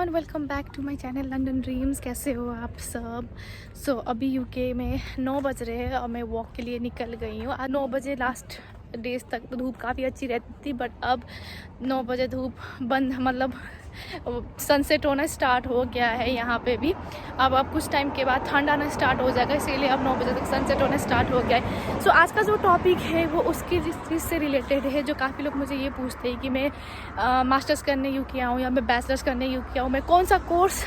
Everyone, welcome back to my channel London dreams. कैसे हो आप सब? अभी यूके में 9 बज रहे हैं और मैं वॉक के लिए निकल गई हूँ। 9 बजे लास्ट डेज तक तो धूप काफ़ी अच्छी रहती थी, बट अब 9 बजे धूप बंद, मतलब सनसेट होना स्टार्ट हो गया है यहाँ पे भी। अब कुछ टाइम के बाद ठंड आना स्टार्ट हो जाएगा, इसीलिए अब 9 बजे तक सनसेट होना स्टार्ट हो गया है। आज का जो टॉपिक है वो उसकी चीज़ से रिलेटेड है। जो काफ़ी लोग मुझे ये पूछते हैं कि मैं मास्टर्स करने यूके आऊँ या मैं बैचलर्स करने यूके आऊँ, मैं कौन सा कोर्स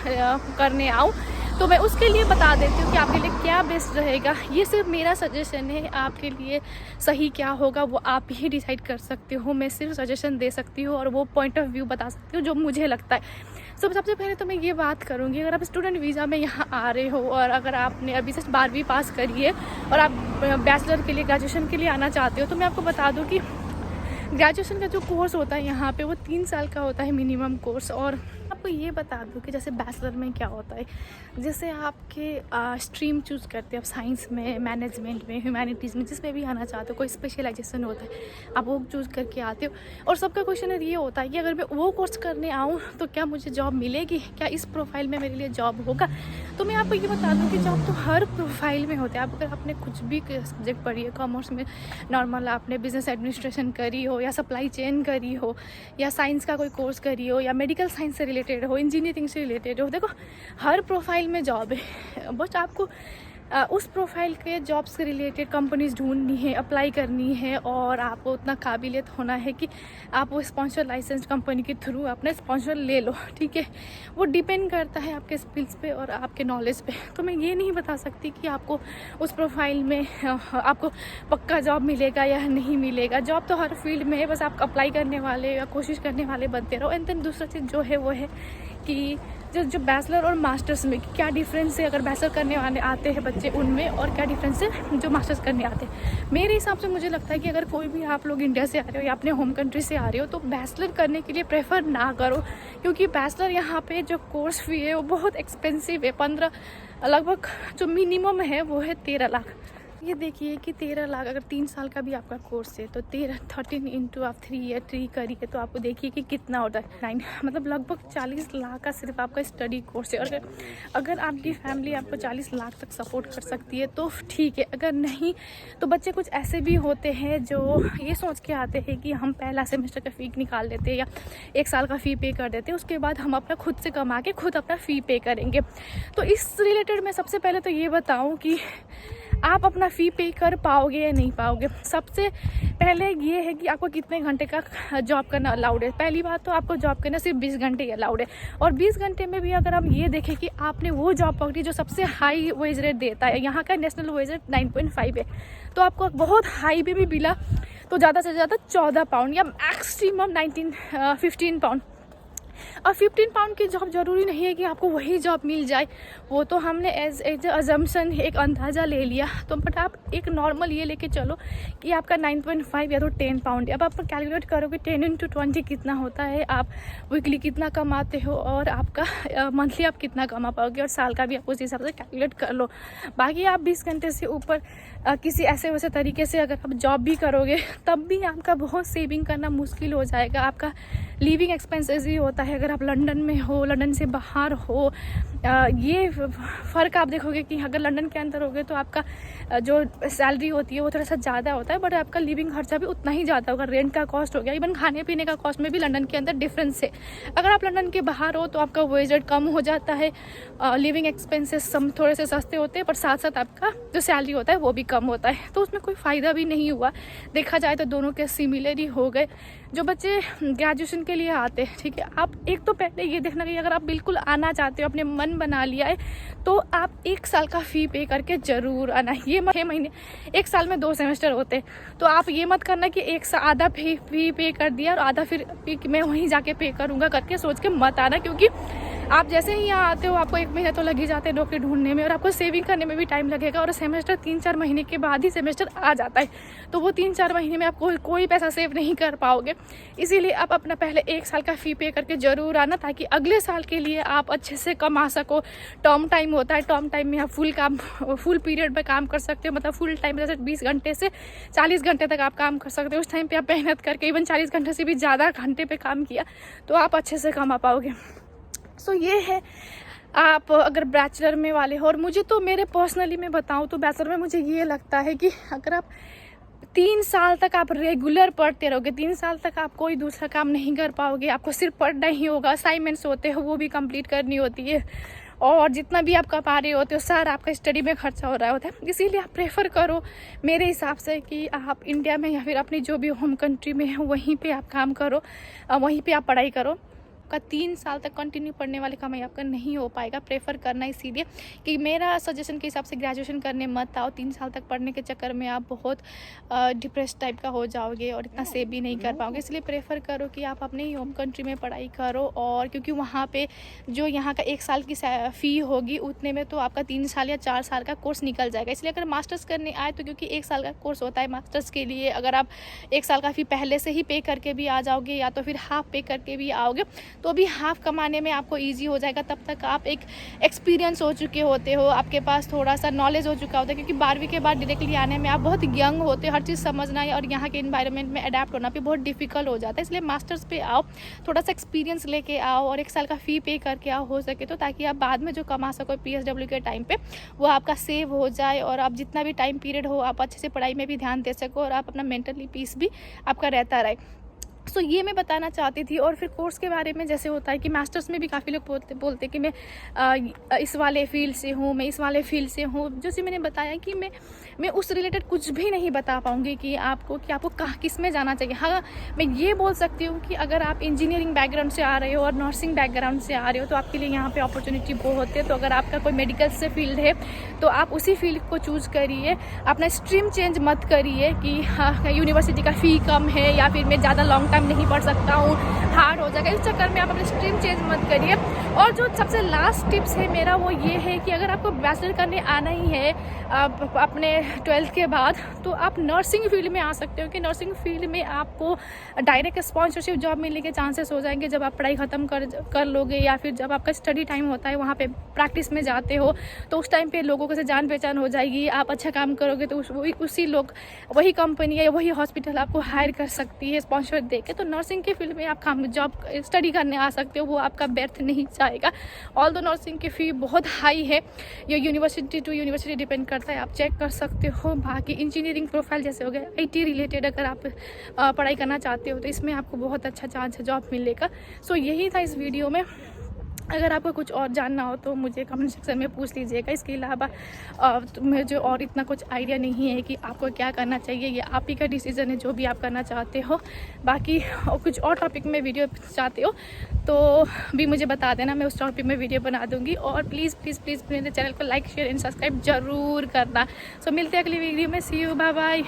करने आऊँ। तो मैं उसके लिए बता देती हूँ कि आपके लिए क्या बेस्ट रहेगा। ये सिर्फ मेरा सजेशन है, आपके लिए सही क्या होगा वो आप ही डिसाइड कर सकते हो। मैं सिर्फ सजेशन दे सकती हूँ और वो पॉइंट ऑफ व्यू बता सकती हूँ जो मुझे लगता है। सबसे पहले तो मैं ये बात करूँगी, अगर आप स्टूडेंट वीज़ा में यहाँ आ रहे हो और अगर आपने अभी से 12वीं पास करी है और आप बैचलर के लिए, ग्रेजुएशन के लिए आना चाहते हो, तो मैं आपको बता दूँ कि ग्रेजुएशन का जो कोर्स होता है यहाँ पे वो 3 साल का होता है मिनिमम कोर्स। और आपको ये बता दूँ कि जैसे बैचलर में क्या होता है, जैसे आपके स्ट्रीम चूज़ करते हो, आप साइंस में, मैनेजमेंट में, ह्यूमैनिटीज़ में, जिसमें भी आना चाहते हो, कोई स्पेशलाइजेशन होता है, आप वो चूज़ करके आते हो। और सबका क्वेश्चन ये होता है कि अगर मैं वो कोर्स करने आऊँ तो क्या मुझे जॉब मिलेगी, क्या इस प्रोफाइल में मेरे लिए जॉब होगा। तो मैं आपको ये बता दूँ कि जॉब तो हर प्रोफाइल में होता है। आप अगर आपने कुछ भी सब्जेक्ट पढ़ी है, कॉमर्स में नॉर्मल आपने बिजनेस एडमिनिस्ट्रेशन करी हो, या सप्लाई चेन करी हो, या साइंस का कोई कोर्स करी हो, या मेडिकल साइंस से रिलेटेड हो, इंजीनियरिंग से रिलेटेड हो, देखो हर प्रोफाइल में जॉब है। बस आपको उस प्रोफाइल के जॉब्स से रिलेटेड कंपनीज ढूंढनी है, अप्लाई करनी है, और आपको उतना काबिलियत होना है कि आप वो स्पॉन्सर लाइसेंस कंपनी के थ्रू अपना स्पॉन्सर ले लो। ठीक है, वो डिपेंड करता है आपके स्किल्स पे और आपके नॉलेज पे। तो मैं ये नहीं बता सकती कि आपको उस प्रोफाइल में आपको पक्का जॉब मिलेगा या नहीं मिलेगा। जॉब तो हर फील्ड में है, बस आप अप्लाई करने वाले या कोशिश करने वाले बनते रहो। एंड देन दूसरा चीज़ जो है वो है कि जो बैचलर और मास्टर्स में क्या डिफरेंस है। अगर बैचलर करने वाले आते हैं बच्चे उनमें, और क्या डिफरेंस है जो मास्टर्स करने आते हैं। मेरे हिसाब से मुझे लगता है कि अगर कोई भी आप लोग इंडिया से आ रहे हो या अपने होम कंट्री से आ रहे हो तो बैचलर करने के लिए प्रेफर ना करो, क्योंकि बैचलर यहाँ पे जो कोर्स फी है वो बहुत एक्सपेंसिव है। 15 लगभग जो मिनिमम है वो है 13 लाख। ये देखिए कि 13 लाख, अगर 3 साल का भी आपका कोर्स है तो 13 इंटू आप 3 ईयर 3 करिए तो आपको देखिए कि कितना होता है। 9 मतलब लगभग 40 लाख का सिर्फ आपका स्टडी कोर्स है। और अगर आपकी फैमिली आपको 40 लाख तक सपोर्ट कर सकती है तो ठीक है, अगर नहीं तो बच्चे कुछ ऐसे भी होते हैं जो ये सोच के आते हैं कि हम पहला सेमेस्टर का फ़ी निकाल देते हैं या 1 साल का फ़ी पे कर देते हैं, उसके बाद हम अपना खुद से कमा के खुद अपना फ़ी पे करेंगे। तो इस रिलेटेड मैं सबसे पहले तो ये बताऊँ कि आप अपना फ़ी पे कर पाओगे या नहीं पाओगे। सबसे पहले ये है कि आपको कितने घंटे का जॉब करना अलाउड है। पहली बात तो आपको जॉब करना सिर्फ 20 घंटे ही अलाउड है, और 20 घंटे में भी अगर हम ये देखें कि आपने वो जॉब पकड़ी जो सबसे हाई वेज रेट देता है, यहाँ का नेशनल वेज रेट 9.5 है, तो आपको बहुत हाई पे भी मिला तो ज़्यादा से ज़्यादा 14 पाउंड या मैक्सिमम 15 पाउंड। और 15 पाउंड की जॉब ज़रूरी नहीं है कि आपको वही जॉब मिल जाए, वो तो हमने एज अजम्पशन एक अंदाज़ा ले लिया। तो बट आप एक नॉर्मल ये लेके चलो कि आपका 9.5 या तो 10 पाउंड। अब आप कैलकुलेट करोगे 10 इंटू 20 कितना होता है, आप वीकली कितना कमाते हो और आपका मंथली आप कितना कमा पाओगे, और साल का भी आप उस हिसाब से कैलकुलेट कर लो। बाकी आप 20 घंटे से ऊपर किसी ऐसे वैसे तरीके से अगर आप जॉब भी करोगे तब भी आपका बहुत सेविंग करना मुश्किल हो जाएगा। आपका लिविंग एक्सपेंसेस ही होता है। अगर आप लंदन में हो, लंदन से बाहर हो, ये फ़र्क आप देखोगे कि अगर लंदन के अंदर होगे तो आपका जो सैलरी होती है वो थोड़ा सा ज़्यादा होता है, बट आपका लिविंग खर्चा भी उतना ही ज़्यादा होगा। रेंट का कॉस्ट हो गया, इवन खाने पीने का कॉस्ट में भी लंदन के अंदर डिफरेंस है। अगर आप लंदन के बाहर हो तो आपका वेज रेट कम हो जाता है, लिविंग एक्सपेंसेस थोड़े से सस्ते होते हैं, पर साथ साथ आपका जो सैलरी होता है वो भी कम होता है। तो उसमें कोई फ़ायदा भी नहीं हुआ। देखा जाए तो दोनों के सिमिलर ही हो गए। जो बच्चे ग्रेजुएशन के लिए आते हैं, ठीक है, आप एक तो पहले ये देखना कि अगर आप बिल्कुल आना चाहते हो, अपने मन बना लिया है, तो आप 1 साल का फ़ी पे करके ज़रूर आना। ये 6 महीने, 1 साल में 2 सेमेस्टर होते हैं, तो आप ये मत करना कि आधा फ़ी पे कर दिया और आधा फिर मैं वहीं जाके पे करूँगा करके सोच के मत आना, क्योंकि आप जैसे ही यहाँ आते हो आपको 1 महीना तो लग ही जाते हैं नौकरी ढूंढने में, और आपको सेविंग करने में भी टाइम लगेगा। और सेमेस्टर 3-4 महीने के बाद ही सेमेस्टर आ जाता है, तो वो 3-4 महीने में आप कोई पैसा सेव नहीं कर पाओगे। इसीलिए आप अपना पहले 1 साल का फ़ी पे करके ज़रूर आना, ताकि अगले साल के लिए आप अच्छे से कमा सको। टर्म टाइम होता है, टर्म टाइम में आप फुल पीरियड में काम कर सकते हो, मतलब फुल टाइम जैसे 20 घंटे से 40 घंटे तक आप काम कर सकते हो। उस टाइम पे आप मेहनत करके इवन 40 घंटे से भी ज़्यादा घंटे पे काम किया तो आप अच्छे से कमा पाओगे। सो ये है, आप अगर बैचलर में वाले हो, और मुझे तो मेरे पर्सनली मैं बताऊँ तो बैचलर में मुझे ये लगता है कि अगर आप 3 साल तक आप रेगुलर पढ़ते रहोगे, 3 साल तक आप कोई दूसरा काम नहीं कर पाओगे, आपको सिर्फ पढ़ना ही होगा, असाइनमेंट्स होते हैं वो भी कंप्लीट करनी होती है, और जितना भी आप पा रहे होते हो सारा आपका स्टडी में खर्चा हो रहा होता है। इसीलिए आप प्रेफर करो मेरे हिसाब से कि आप इंडिया में या फिर अपनी जो भी होम कंट्री में है वहीं पे आप काम करो, वहीं पे आप पढ़ाई करो। का 3 साल तक कंटिन्यू पढ़ने वाली कमाई आपका नहीं हो पाएगा। प्रेफर करना इसीलिए कि मेरा सजेशन के हिसाब से ग्रेजुएशन करने मत आओ। 3 साल तक पढ़ने के चक्कर में आप बहुत डिप्रेस टाइप का हो जाओगे और इतना सेव भी नहीं कर पाओगे। इसलिए प्रेफर करो कि आप अपने ही होम कंट्री में पढ़ाई करो, और क्योंकि वहाँ पे जो यहाँ का 1 साल की फ़ी होगी उतने में तो आपका 3 साल या 4 साल का कोर्स निकल जाएगा। इसलिए अगर मास्टर्स करने आए तो, क्योंकि 1 साल का कोर्स होता है मास्टर्स के लिए, अगर आप 1 साल का फ़ी पहले से ही पे करके भी आ जाओगे या तो फिर हाफ पे करके भी आओगे तो भी हाफ कमाने में आपको इजी हो जाएगा। तब तक आप एक एक्सपीरियंस हो चुके होते हो, आपके पास थोड़ा सा नॉलेज हो चुका होता है, क्योंकि 12वीं के बाद डायरेक्टली आने में आप बहुत यंग होते हो, हर चीज़ समझना है और यहाँ के इन्वायरमेंट में अडेप्ट होना भी बहुत डिफिकल्ट हो जाता है। इसलिए मास्टर्स पे आओ, थोड़ा सा एक्सपीरियंस लेके आओ और 1 साल का फ़ी पे करके आओ हो सके तो, ताकि आप बाद में जो कमा सको PSW के टाइम पे वो आपका सेव हो जाए, और आप जितना भी टाइम पीरियड हो आप अच्छे से पढ़ाई में भी ध्यान दे सको और आप अपना मेंटली पीस भी आपका रहता रहे। सो ये मैं बताना चाहती थी। और फिर कोर्स के बारे में जैसे होता है कि मास्टर्स में भी काफ़ी लोग बोलते कि मैं इस वाले फील्ड से हूँ, मैं इस वाले फील्ड से हूँ। जैसे मैंने बताया कि मैं उस रिलेटेड कुछ भी नहीं बता पाऊँगी कि आपको कहाँ किस में जाना चाहिए। हाँ, मैं ये बोल सकती हूँ कि अगर आप इंजीनियरिंग बैकग्राउंड से आ रहे हो और नर्सिंग बैकग्राउंड से आ रहे हो तो आपके लिए यहाँ पर अपॉर्चुनिटी बहुत है। तो अगर आपका कोई मेडिकल से फील्ड है तो आप उसी फील्ड को चूज़ करिए, अपना स्ट्रीम चेंज मत करिए कि हाँ यूनिवर्सिटी का फ़ी कम है या फिर मैं ज़्यादा लॉन्ग टाइम नहीं पढ़ सकता हूँ, हार्ड हो जाएगा, इस चक्कर में आप अपने स्ट्रीम चेंज मत करिए। और जो सबसे लास्ट टिप्स है मेरा वो ये है कि अगर आपको बैचलर करने आना ही है अपने 12th के बाद तो आप नर्सिंग फील्ड में आ सकते हो, कि नर्सिंग फील्ड में आपको डायरेक्ट स्पॉन्सरशिप जॉब मिलने के चांसेस हो जाएंगे जब आप पढ़ाई ख़त्म कर लोगे, या फिर जब आपका स्टडी टाइम होता है वहाँ पे प्रैक्टिस में जाते हो तो उस टाइम पे लोगों से जान पहचान हो जाएगी। आप अच्छा काम करोगे तो वही कंपनी या वही हॉस्पिटल आपको हायर कर सकती है स्पॉन्सर दे के। तो नर्सिंग के फील्ड में आप जॉब स्टडी करने आ सकते हो, वो आपका व्यर्थ नहीं जाएगा। ऑल दो नर्सिंग की फ़ी बहुत हाई है, ये यूनिवर्सिटी टू यूनिवर्सिटी डिपेंड करता है, आप चेक कर सकते हो। बाकी इंजीनियरिंग प्रोफाइल जैसे हो गया IT रिलेटेड अगर आप पढ़ाई करना चाहते हो तो इसमें आपको बहुत अच्छा चांस है जॉब मिलने का। सो यही था इस वीडियो में। अगर आपको कुछ और जानना हो तो मुझे कमेंट सेक्शन में पूछ लीजिएगा। इसके अलावा मुझे और इतना कुछ आइडिया नहीं है कि आपको क्या करना चाहिए, ये आप ही का डिसीज़न है जो भी आप करना चाहते हो। बाकी कुछ और टॉपिक में वीडियो चाहते हो तो भी मुझे बता देना, मैं उस टॉपिक में वीडियो बना दूँगी। और प्लीज़ प्लीज़ प्लीज़ मेरे चैनल को लाइक शेयर एंड सब्सक्राइब ज़रूर करना। सो मिलते हैं अगली वीडियो में। सी यू, बाय बाय।